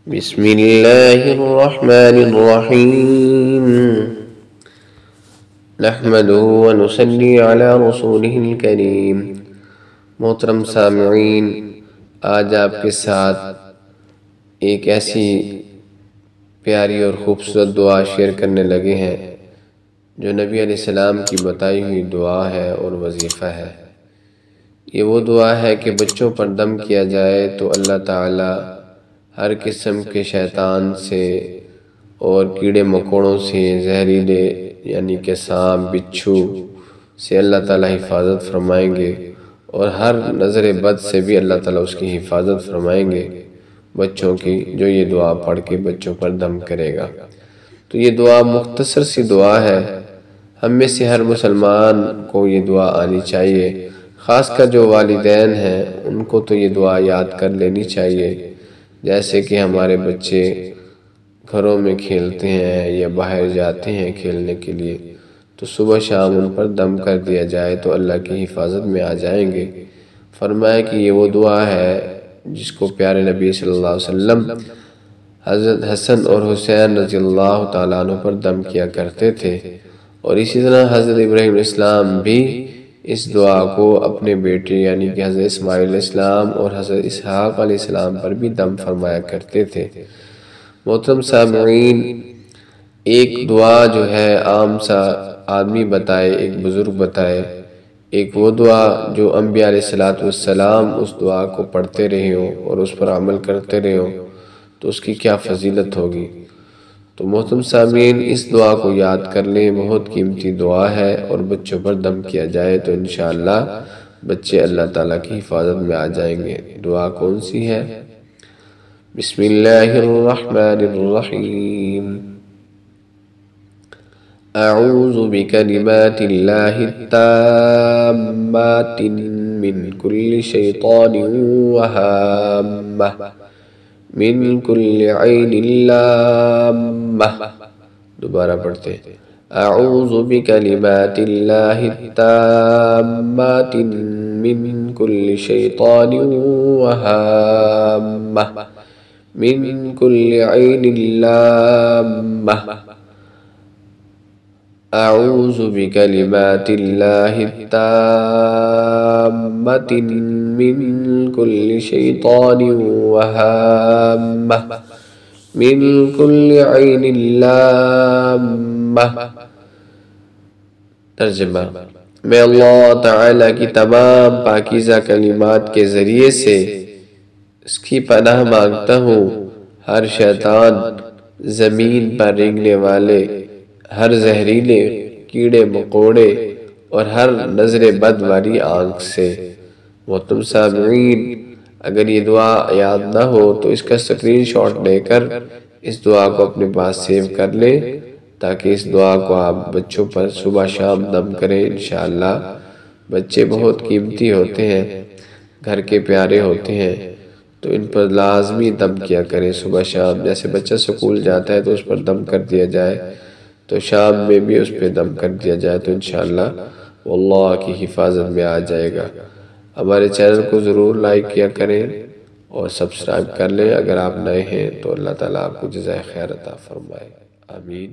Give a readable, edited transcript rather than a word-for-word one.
بسم اللہ الرحمن الرحیم نحمده ونصلی علی رسولہ الکریم۔ محترم سامعین، آج آپ کے ساتھ ایک ایسی پیاری اور خوبصورت دعا شیئر کرنے لگے ہیں جو نبی علیہ السلام کی بتائی ہوئی دعا ہے اور وظیفہ ہے۔ یہ وہ دعا ہے کہ بچوں پر دم کیا جائے تو اللہ تعالی ہر قسم کے شیطان سے اور کیڑے مکوڑوں سے، زہریلے یعنی کہ سانپ بچھو سے اللہ تعالی حفاظت فرمائیں گے، اور ہر نظر بد سے بھی اللہ تعالی اس کی حفاظت فرمائیں گے بچوں کی، جو یہ دعا پڑھ کے بچوں پر دم کرے گا۔ تو یہ دعا مختصر سی دعا ہے، ہم میں سے ہر مسلمان کو یہ دعا آنی چاہیے، خاص کر جو والدین ہیں ان کو تو یہ دعا یاد کر لینی چاہیے۔ جیسے کہ ہمارے بچے گھروں میں کھیلتے ہیں یا باہر جاتے ہیں کھیلنے کے لیے، تو صبح شام ان پر دم کر دیا جائے تو اللہ کی حفاظت میں آ جائیں گے۔ فرمایا کہ یہ وہ دعا ہے جس کو پیارے نبی صلی اللہ علیہ وسلم حضرت حسن اور حسین رضی اللہ تعالیٰ عنہ پر دم کیا کرتے تھے، اور اسی طرح حضرت ابراہیم علیہ السلام بھی اس دعا کو اپنے بیٹے یعنی کہ حضرت اسماعیل علیہ السلام اور حضرت اسحاق علیہ السلام پر بھی دم فرمایا کرتے تھے۔ محترم سامعین، ایک دعا جو ہے عام سا آدمی بتائے، ایک بزرگ بتائے، ایک وہ دعا جو انبیاء علیہ السلام اس دعا کو پڑھتے رہے ہوں اور اس پر عمل کرتے رہے ہوں تو اس کی کیا فضیلت ہوگی۔ تو محترم سامعین، اس دعا کو یاد کر لیں، بہت قیمتی دعا ہے، اور بچوں پر دم کیا جائے تو انشاءاللہ بچے اللہ تعالیٰ کی حفاظت میں آ جائیں گے۔ دعا کون سی ہے؟ بسم اللہ الرحمن الرحیم۔ اعوذ بکلمات اللہ التامات من کل شیطان وہامہ من کل عین لامہ۔ دوبارہ پڑھتے ہیں۔ اعوذ بکلمات اللہ التامات من کل شیطان وہامہ من کل عین لامہ۔ اعوذ بکلمات اللہ التامات من کل شیطان وہامہ من کل عین لامہ۔ ترجمہ: میں اللہ تعالیٰ کی تمام پاکیزہ کلمات کے ذریعے سے اس کی پناہ مانگتا ہوں ہر شیطان، زمین پر رینگنے والے ہر زہریلے کیڑے مکوڑے اور ہر نظر بد والی آنکھ سے۔ محترم سامعین، اگر یہ دعا یاد نہ ہو تو اس کا سکرین شاٹ لے کر اس دعا کو اپنے پاس سیو کر لیں، تاکہ اس دعا کو آپ بچوں پر صبح شام دم کریں۔ انشاءاللہ بچے بہت قیمتی ہوتے ہیں، گھر کے پیارے ہوتے ہیں، تو ان پر لازمی دم کیا کریں صبح شام۔ جیسے بچہ سکول جاتا ہے تو اس پر دم کر دیا جائے، تو شام میں بھی اس پہ دم کر دیا جائے تو انشاءاللہ وہ اللہ کی حفاظت میں آ جائے گا۔ ہمارے چینل کو ضرور لائک کیا کریں اور سبسکرائب کر لیں۔ اگر آپ نئے ہیں تو اللہ تعالیٰ آپ کو جزائے خیر عطا فرمائے۔ آمین۔